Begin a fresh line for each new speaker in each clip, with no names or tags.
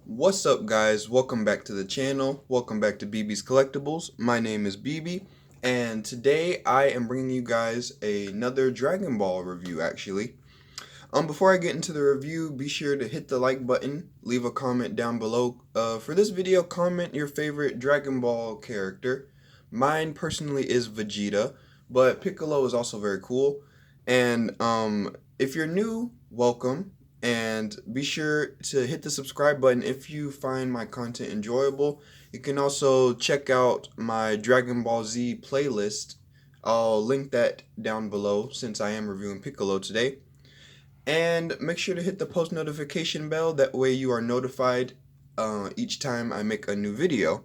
What's up, guys? Welcome back to the channel. Welcome back to BB's Collectibles. My name is BB, and today I am bringing you guys another Dragon Ball review, actually. Before I get into the review, be sure to hit the like button, leave a comment down below. For this video, comment your favorite Dragon Ball character. Mine personally is Vegeta, but Piccolo is also very cool. And if you're new, welcome. And be sure to hit the subscribe button if you find my content enjoyable. You can also check out my Dragon Ball Z playlist. I'll link that down below since I am reviewing Piccolo today. And make sure to hit the post notification bell. That way you are notified each time I make a new video.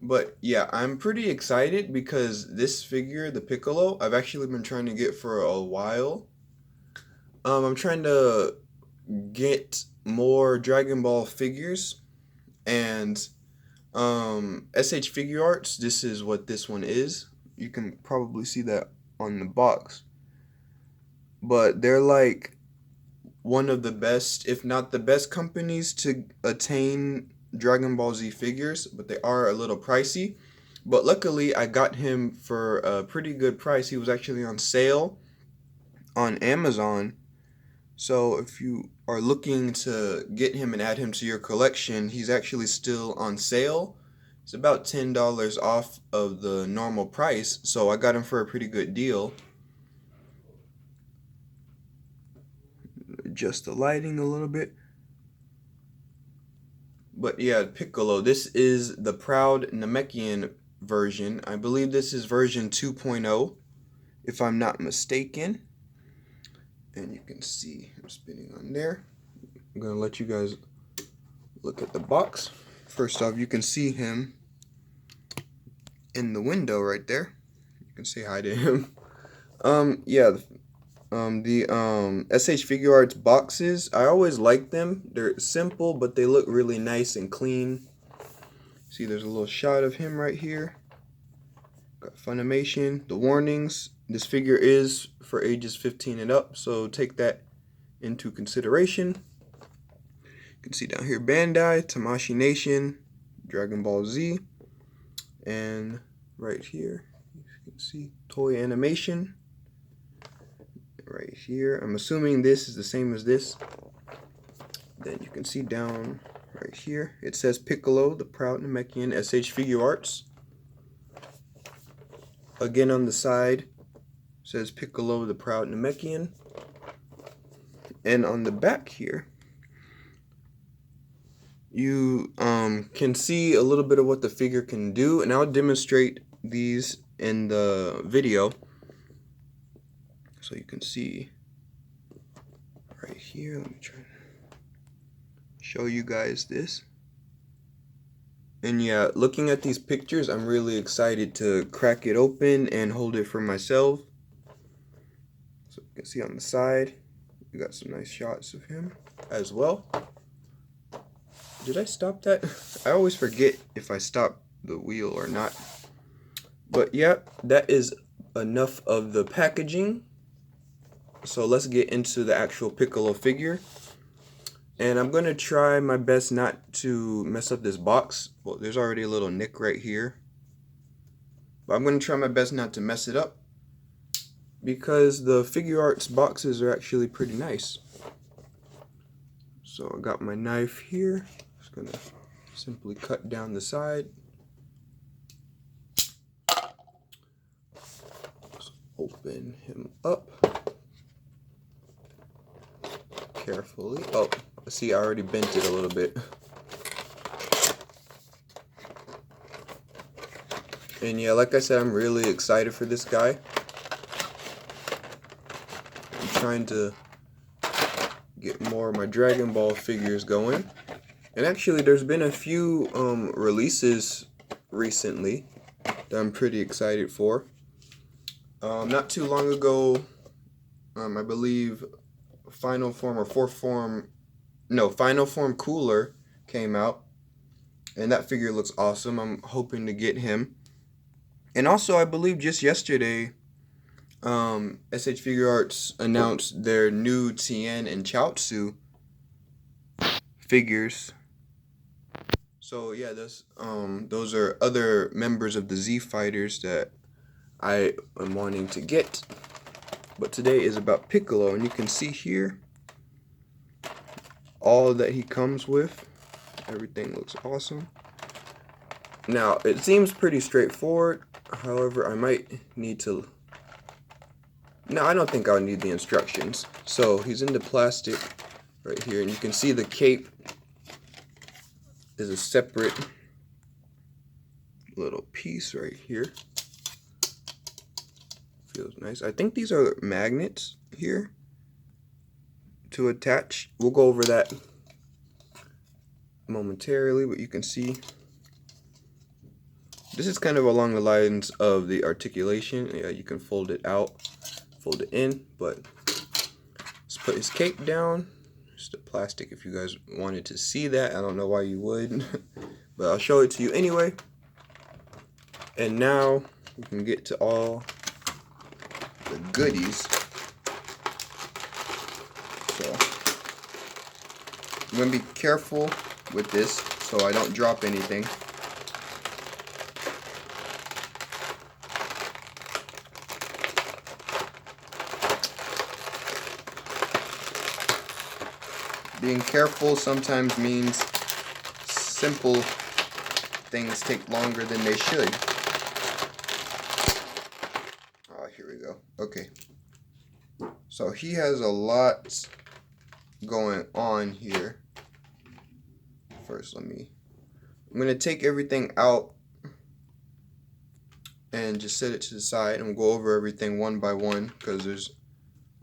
But yeah, I'm pretty excited because this figure, the Piccolo, I've actually been trying to get for a while. I'm trying to get more Dragon Ball figures, and SHFiguarts, this is what this one is. You can probably see that on the box. But they're like one of the best, if not the best companies to attain Dragon Ball Z figures, but they are a little pricey. But luckily, I got him for a pretty good price. He was actually on sale on Amazon. So if you are looking to get him and add him to your collection, he's actually still on sale. It's about $10 off of the normal price, so I got him for a pretty good deal. Adjust the lighting a little bit. But yeah, Piccolo, this is the proud Namekian version. I believe this is version 2.0, if I'm not mistaken. And you can see I'm spinning on there. I'm gonna let you guys look at the box. First off, you can see him in the window right there. You can say hi to him. The SHFiguarts boxes, I always like them. They're simple, but they look really nice and clean. See, there's a little shot of him right here. Got Funimation, the warnings. This figure is for ages 15 and up, so take that into consideration. You can see down here Bandai, Tamashii Nation, Dragon Ball Z, and right here you can see Toy Animation. Right here, I'm assuming this is the same as this. Then you can see down right here, it says Piccolo, the proud Namekian, SHFiguarts. Again on the side, says Piccolo, the proud Namekian. And on the back here, you can see a little bit of what the figure can do, and I'll demonstrate these in the video. So you can see right here, let me try to show you guys this. And yeah, looking at these pictures, I'm really excited to crack it open and hold it for myself. So you can see on the side, we got some nice shots of him as well. Did I stop that? I always forget if I stop the wheel or not. But yeah, that is enough of the packaging. So let's get into the actual Piccolo figure. And I'm going to try my best not to mess up this box. Well, there's already a little nick right here. But I'm going to try my best not to mess it up, because the Figuarts boxes are actually pretty nice. So I got my knife here. Just going to simply cut down the side. Let's open him up carefully. Oh, see, I already bent it a little bit. And yeah, like I said, I'm really excited for this guy. I'm trying to get more of my Dragon Ball figures going. And actually, there's been a few releases recently that I'm pretty excited for. Not too long ago, I believe Final Form Cooler came out, and that figure looks awesome. I'm hoping to get him. And also, I believe just yesterday, SHFiguarts announced their new Tien and Chaozu figures. So yeah, those are other members of the Z Fighters that I am wanting to get. But today is about Piccolo, and you can see here all that he comes with. Everything looks awesome. Now, it seems pretty straightforward. However, I might need to... No, I don't think I'll need the instructions. So, he's in the plastic right here, and you can see the cape is a separate little piece right here. Feels nice. I think these are magnets here to attach. We'll go over that momentarily, but you can see this is kind of along the lines of the articulation. Yeah, you can fold it out, fold it in, but let's put his cape down. Just the plastic if you guys wanted to see that. I don't know why you would, but I'll show it to you anyway. And now we can get to all the goodies. So I'm gonna be careful with this so I don't drop anything. Being careful sometimes means simple things take longer than they should. Oh, here we go. Okay. So he has a lot going on here. First, I'm going to take everything out and just set it to the side and we'll go over everything one by one because there's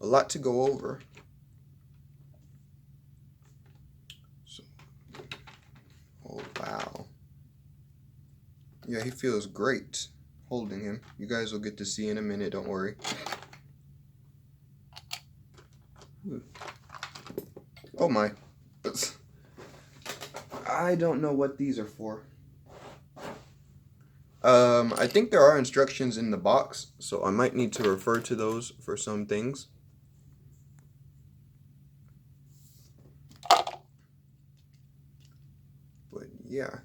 a lot to go over. So, oh wow. Yeah, he feels great holding him. You guys will get to see in a minute, don't worry. Oh my. I don't know what these are for. I think there are instructions in the box, so I might need to refer to those for some things. But yeah,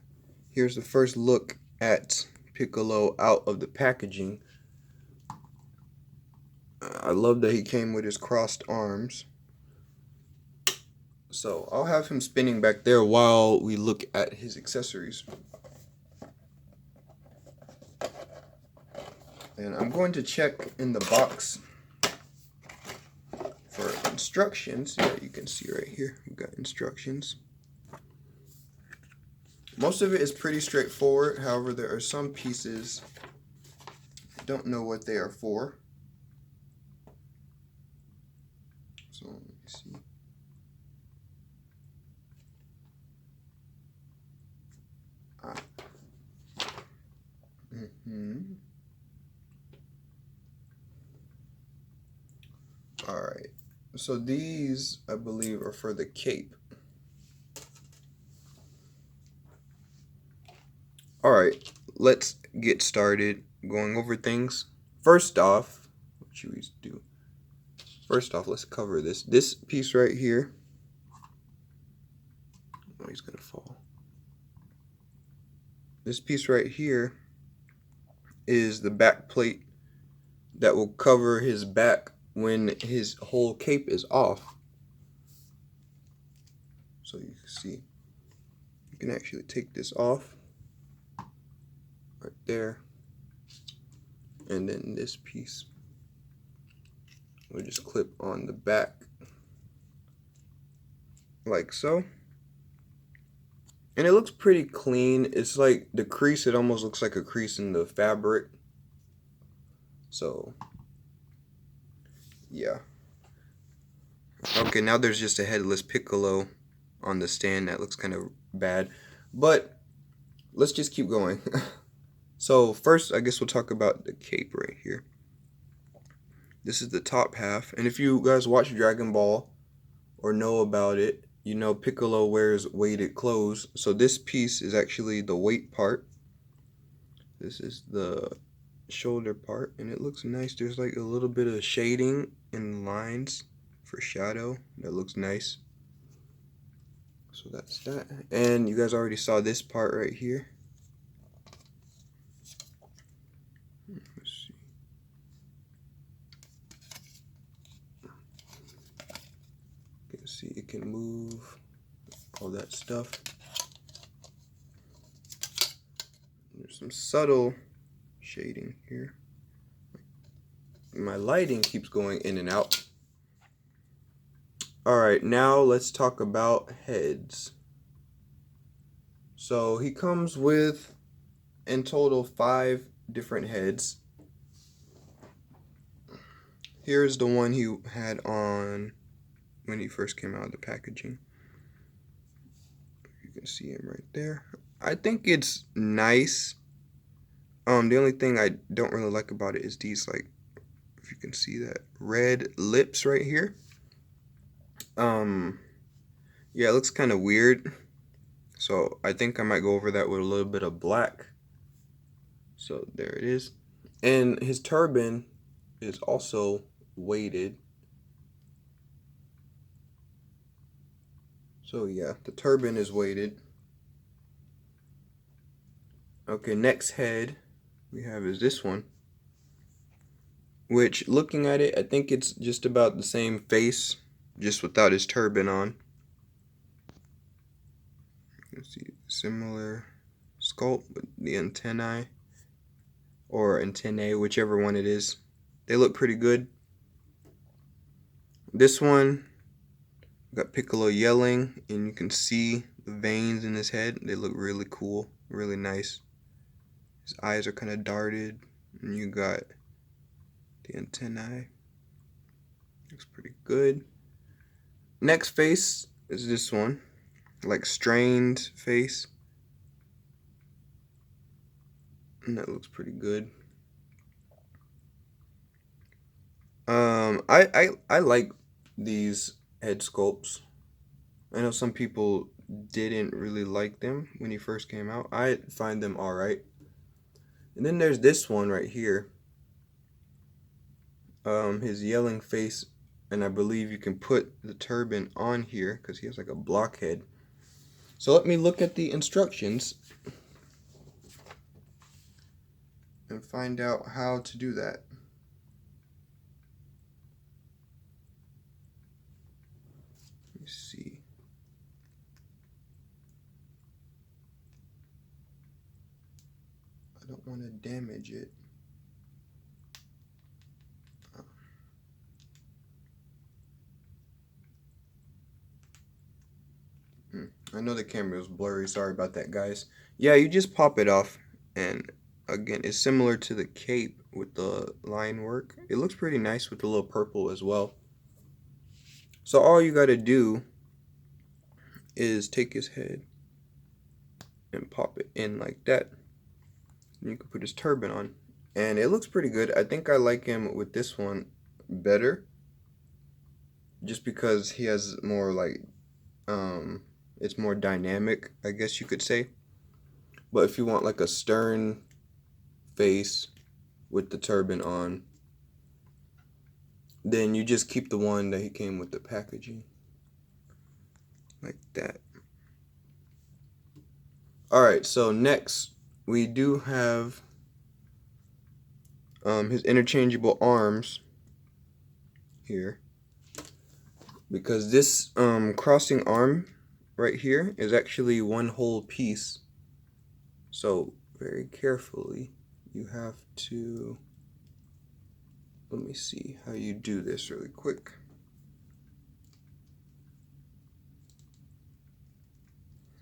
here's the first look at Piccolo out of the packaging. I love that he came with his crossed arms. So I'll have him spinning back there while we look at his accessories. And I'm going to check in the box for instructions. Yeah, you can see right here, we've got instructions. Most of it is pretty straightforward. However, there are some pieces I don't know what they are for. So let me see. Alright, so these I believe are for the cape. Alright, let's get started going over things. First off, what should we do? First off, let's cover this. This piece right here. Oh, he's gonna fall. This piece right here is the back plate that will cover his back when his whole cape is off. So you can see, you can actually take this off right there, and then this piece will just clip on the back like so. And it looks pretty clean. It's like the crease, it almost looks like a crease in the fabric. So yeah. Okay, now there's just a headless Piccolo on the stand. That looks kind of bad, but let's just keep going. So first, I guess we'll talk about the cape right here. This is the top half, and if you guys watch Dragon Ball or know about it, you know Piccolo wears weighted clothes. So this piece is actually the weight part. This is the shoulder part, and it looks nice. There's like a little bit of shading and lines for shadow. That looks nice. So that's that. And you guys already saw this part right here. Let's see. You can see it can move, all that stuff. There's some subtle shading here. My lighting keeps going in and out. Alright, now let's talk about heads. So he comes with, in total, 5 different heads. Here's the one he had on when he first came out of the packaging. You can see him right there. I think it's nice. The only thing I don't really like about it is these, like, if you can see that, red lips right here. Yeah, it looks kind of weird. So I think I might go over that with a little bit of black. So there it is. And his turban is also weighted. So yeah, the turban is weighted. Okay, next head we have is this one. Which, looking at it, I think it's just about the same face, just without his turban on. You can see similar sculpt with the antennae, or antennae, whichever one it is. They look pretty good. This one, got Piccolo yelling, and you can see the veins in his head. They look really cool, really nice. His eyes are kind of darted, and you got the antennae. Looks pretty good. Next face is this one, like strained face, and that looks pretty good. I like these head sculpts. I know some people didn't really like them when he first came out. I find them alright. And then there's this one right here. His yelling face, and I believe you can put the turban on here because he has like a blockhead. So let me look at the instructions and find out how to do that. Let me see. I don't want to damage it. I know the camera was blurry, sorry about that, guys. Yeah, you just pop it off, and again, it's similar to the cape with the line work. It looks pretty nice with the little purple as well. So all you gotta do is take his head and pop it in like that. And you can put his turban on, and it looks pretty good. I think I like him with this one better, just because he has more like, it's more dynamic, I guess you could say. But if you want like a stern face with the turban on, then you just keep the one that he came with the packaging. Like that. Alright, so next we do have his interchangeable arms here. Because this crossing arm right here is actually one whole piece. So very carefully you have to, let me see how you do this really quick.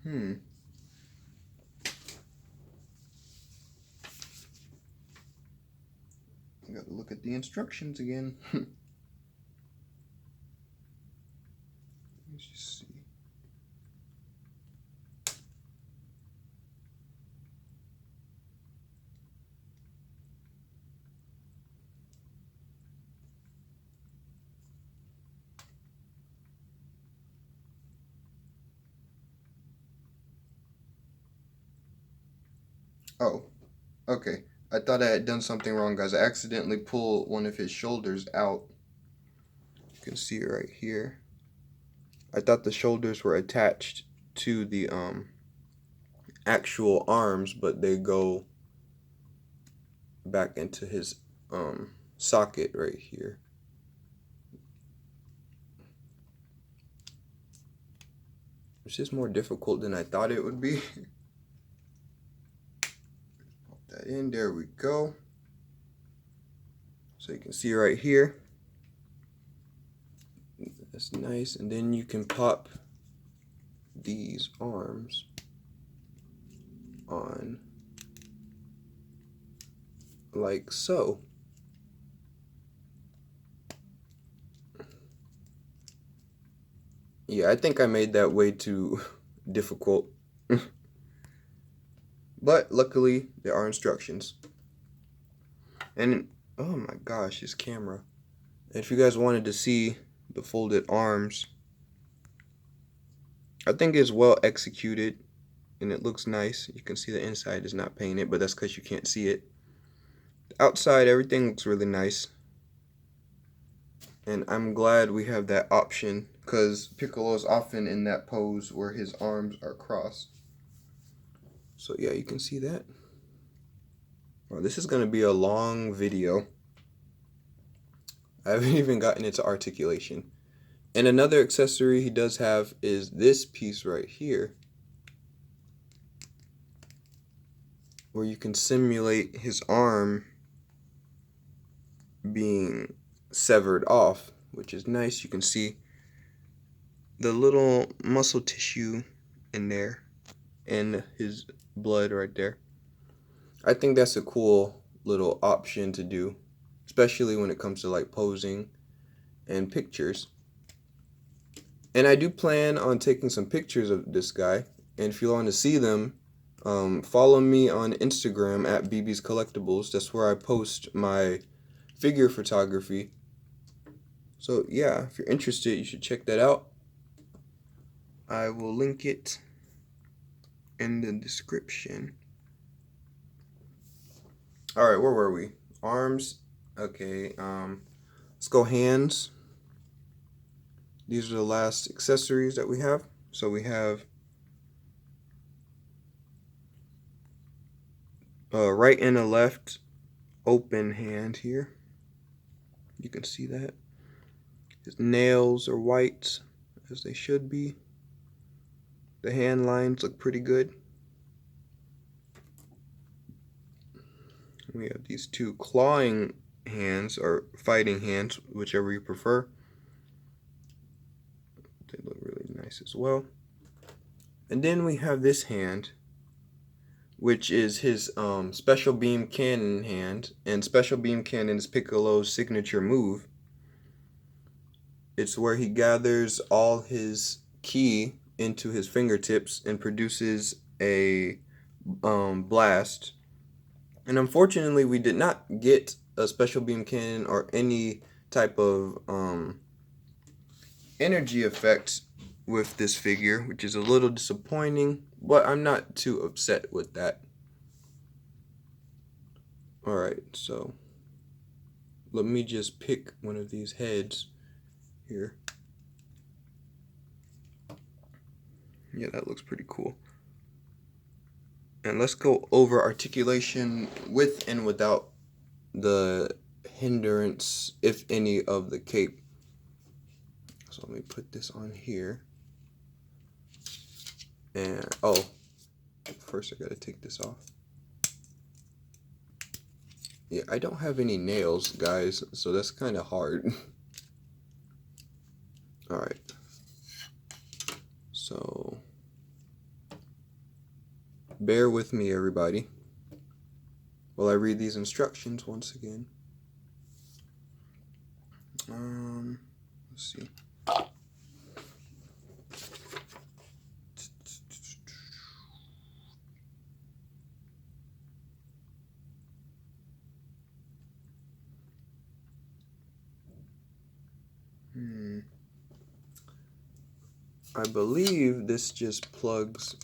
I gotta look at the instructions again. Let's just see. Oh, okay. I thought I had done something wrong, guys. I accidentally pulled one of his shoulders out. You can see it right here. I thought the shoulders were attached to the actual arms, but they go back into his socket right here. It's just more difficult than I thought it would be. Pop that in, there we go. So you can see right here. That's nice. And then you can pop these arms on like so. Yeah, I think I made that way too difficult. But luckily, there are instructions. And, oh my gosh, this camera. If you guys wanted to see the folded arms, I think it's well executed and it looks nice. You can see the inside is not painted, but that's because you can't see it. The outside, everything looks really nice. And I'm glad we have that option, because Piccolo is often in that pose where his arms are crossed. So yeah, you can see that. Well, this is going to be a long video. I haven't even gotten into articulation. And another accessory he does have is this piece right here, where you can simulate his arm being severed off, which is nice. You can see the little muscle tissue in there and his blood right there. I think that's a cool little option to do, especially when it comes to like posing and pictures. And I do plan on taking some pictures of this guy, and if you want to see them, follow me on Instagram at BB's Collectibles. That's where I post my figure photography. So yeah, if you're interested, you should check that out. I will link it in the description. All right, where were we? Arms. Okay, let's go hands. These are the last accessories that we have. So we have a right and a left open hand here. You can see that. His nails are white, as they should be. The hand lines look pretty good. We have these two clawing hands, or fighting hands, whichever you prefer. They look really nice as well. And then we have this hand, which is his special beam cannon hand. And special beam cannon is Piccolo's signature move. It's where he gathers all his ki into his fingertips and produces a blast. And unfortunately, we did not get a special beam cannon or any type of energy effect with this figure, which is a little disappointing, but I'm not too upset with that. Alright, so let me just pick one of these heads here. Yeah, that looks pretty cool. And let's go over articulation with and without the hindrance, if any, of the cape. So let me put this on here. And, oh, first I gotta take this off. Yeah, I don't have any nails, guys, so that's kind of hard. Alright. So bear with me, everybody, while I read these instructions once again. Let's see. I believe this just plugs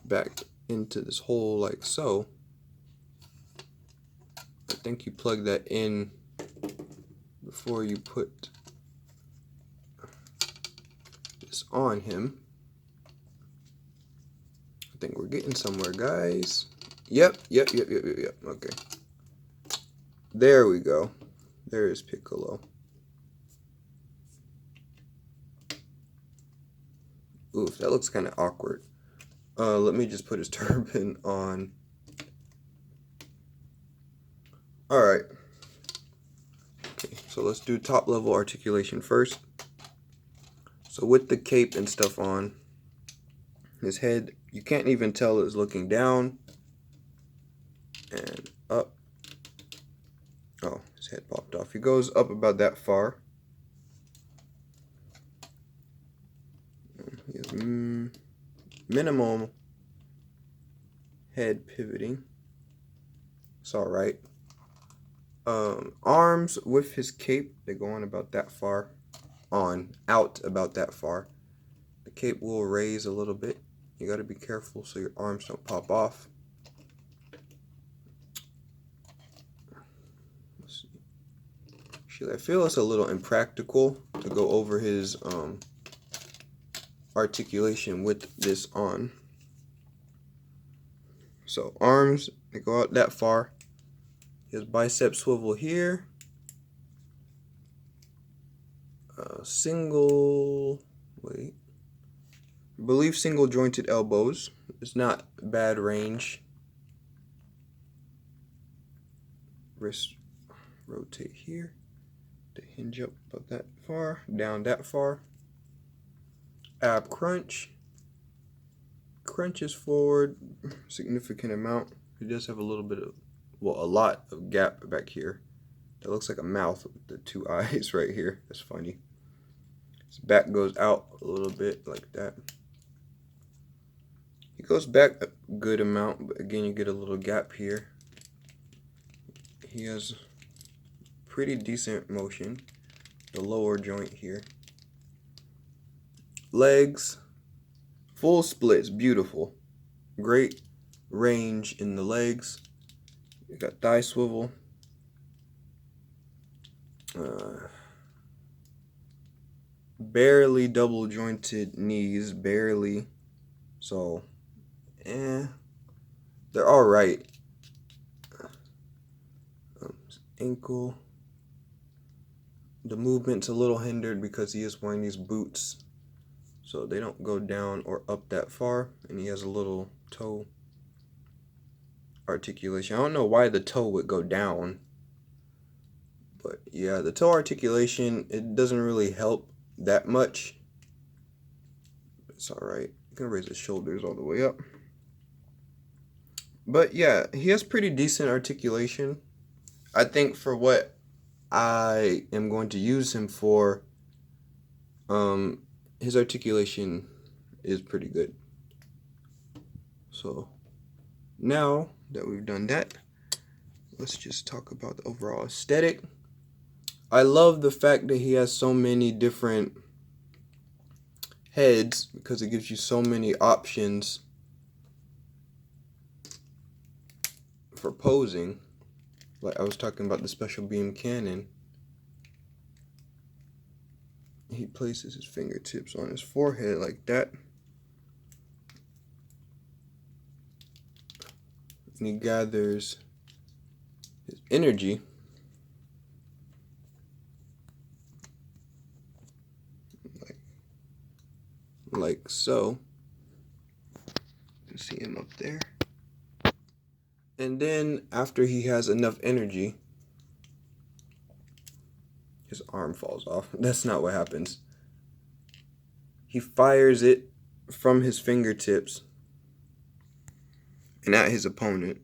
back into this hole like so. I think you plug that in before you put this this on him. I think we're getting somewhere, guys. Yep. Okay. There we go. There is Piccolo. Oof, that looks kind of awkward. Let me just put his turban on. Alright. Okay, so let's do top level articulation first. So with the cape and stuff on, his head, you can't even tell it's looking down and up. Oh, his head popped off. He goes up about that far. He has minimal head pivoting. It's alright. Arms with his cape, they go on about that far. Out about that far. The cape will raise a little bit. You gotta be careful so your arms don't pop off. Let's see. Actually, I feel it's a little impractical to go over his articulation with this on. So arms, they go out that far. His bicep swivel here. I believe single jointed elbows. It's not bad range. Wrist rotate here. To hinge up about that far, down that far. Ab crunch. Crunches forward, significant amount. He does have a little bit of, well, a lot of gap back here. That looks like a mouth with the two eyes right here. That's funny. His back goes out a little bit like that. He goes back a good amount, but again, you get a little gap here. He has pretty decent motion. The lower joint here. Legs, full splits, beautiful. Great range in the legs. You got thigh swivel. Barely double jointed knees, barely. So, they're all right. Ankle. The movement's a little hindered because he is wearing these boots. So they don't go down or up that far. And he has a little toe articulation. I don't know why the toe would go down. But yeah, the toe articulation, it doesn't really help that much. It's alright. You can raise his shoulders all the way up. But yeah, he has pretty decent articulation. I think for what I am going to use him for, his articulation is pretty good. So now that we've done that, let's just talk about the overall aesthetic. I love the fact that he has so many different heads because it gives you so many options for posing. Like I was talking about the special beam cannon. He places his fingertips on his forehead like that. And he gathers his energy. Like so. You can see him up there. And then after he has enough energy, his arm falls off. That's not what happens. He fires it from his fingertips and at his opponent.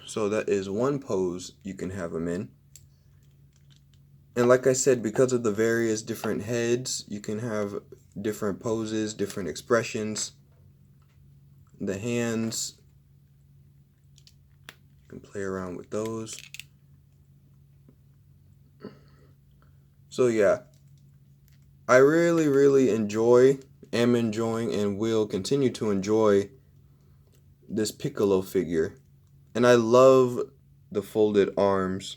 So that is one pose you can have him in. And like I said, because of the various different heads, you can have different poses, different expressions. The hands, you can play around with those. So yeah, I really am enjoying and will continue to enjoy this Piccolo figure. And I love the folded arms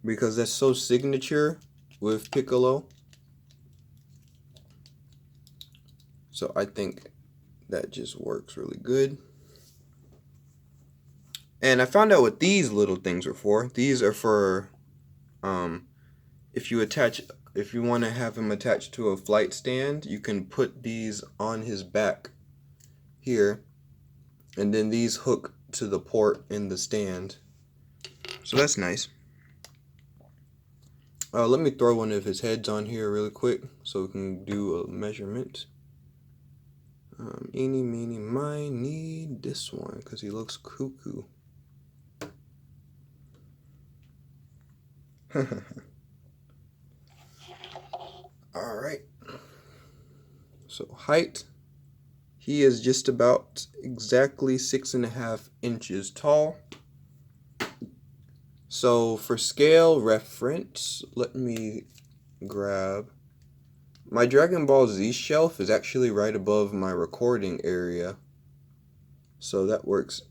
because that's so signature with Piccolo. So I think that just works really good. And I found out what these little things are for. These are for if you want to have him attached to a flight stand, you can put these on his back here, and then these hook to the port in the stand. So that's nice. Let me throw one of his heads on here really quick so we can do a measurement. Eeny, meeny, miny, need this one because he looks cuckoo. Alright. So height. He is just about exactly 6.5 inches tall. So for scale reference, let me grab. My Dragon Ball Z shelf is actually right above my recording area. So that works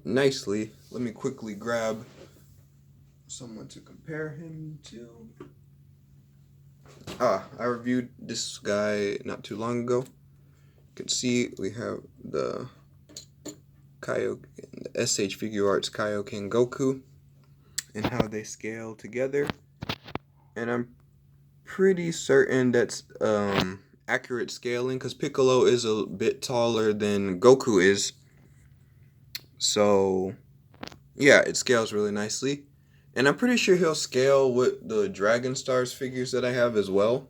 nicely. Let me quickly grab someone to compare him to. I reviewed this guy not too long ago. You can see we have the SHFiguarts Kaioken Goku and how they scale together. And I'm pretty certain that's accurate scaling because Piccolo is a bit taller than Goku is. So yeah, it scales really nicely. And I'm pretty sure he'll scale with the Dragon Stars figures that I have as well.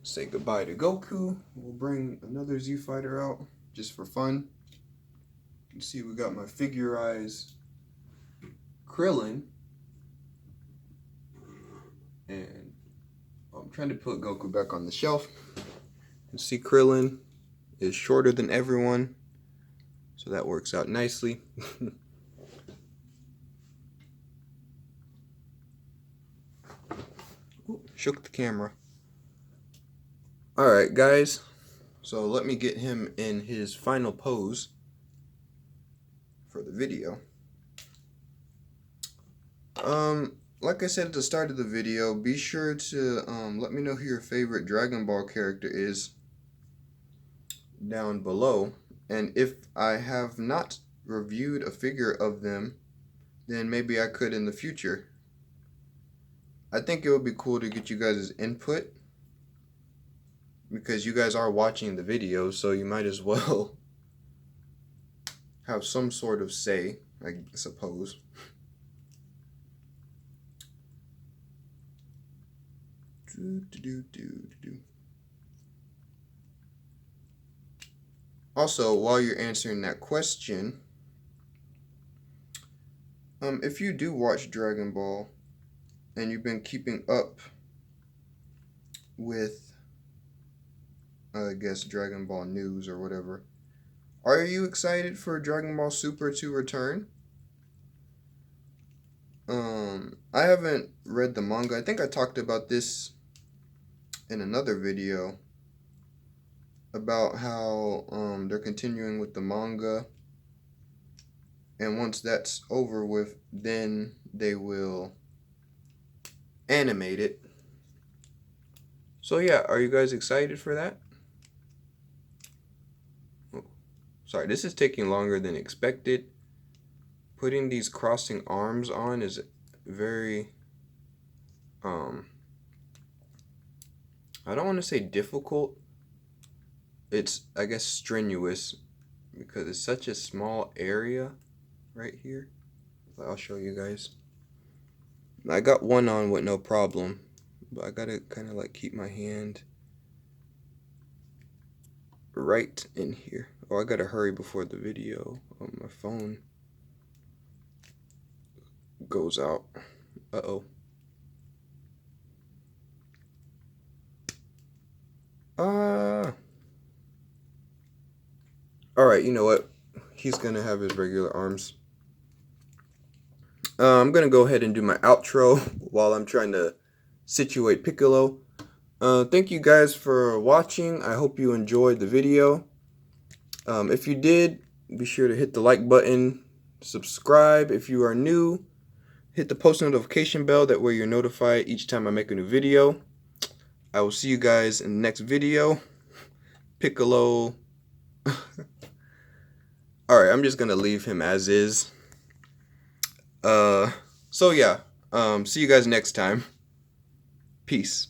Say goodbye to Goku. We'll bring another Z Fighter out just for fun. You can see we got my figurized Krillin. And I'm trying to put Goku back on the shelf. You can see Krillin is shorter than everyone. So that works out nicely. Ooh, shook the camera. Alright guys, so let me get him in his final pose for the video. Like I said at the start of the video, be sure to let me know who your favorite Dragon Ball character is down below. And if I have not reviewed a figure of them, then maybe I could in the future. I think it would be cool to get you guys' input, because you guys are watching the video, so you might as well have some sort of say, I suppose. Also, while you're answering that question, if you do watch Dragon Ball and you've been keeping up with I guess Dragon Ball news or whatever, are you excited for Dragon Ball Super to return? I haven't read the manga. I think I talked about this in another video about how they're continuing with the manga, and once that's over with, then they will animate it. So yeah, are you guys excited for that? Oh, sorry, this is taking longer than expected. Putting these crossing arms on is very I don't want to say difficult. It's, I guess, strenuous because it's such a small area right here. I'll show you guys. I got one on with no problem, but I gotta kind of like keep my hand right in here. Oh, I gotta hurry before the video on my phone goes out. Uh-oh. Alright, you know what? He's gonna have his regular arms. I'm gonna go ahead and do my outro while I'm trying to situate Piccolo. Thank you guys for watching. I hope you enjoyed the video. If you did, be sure to hit the like button, subscribe if you are new, hit the post notification bell, that way you're notified each time I make a new video. I will see you guys in the next video. Piccolo. Alright, I'm just gonna leave him as is. So yeah, see you guys next time. Peace.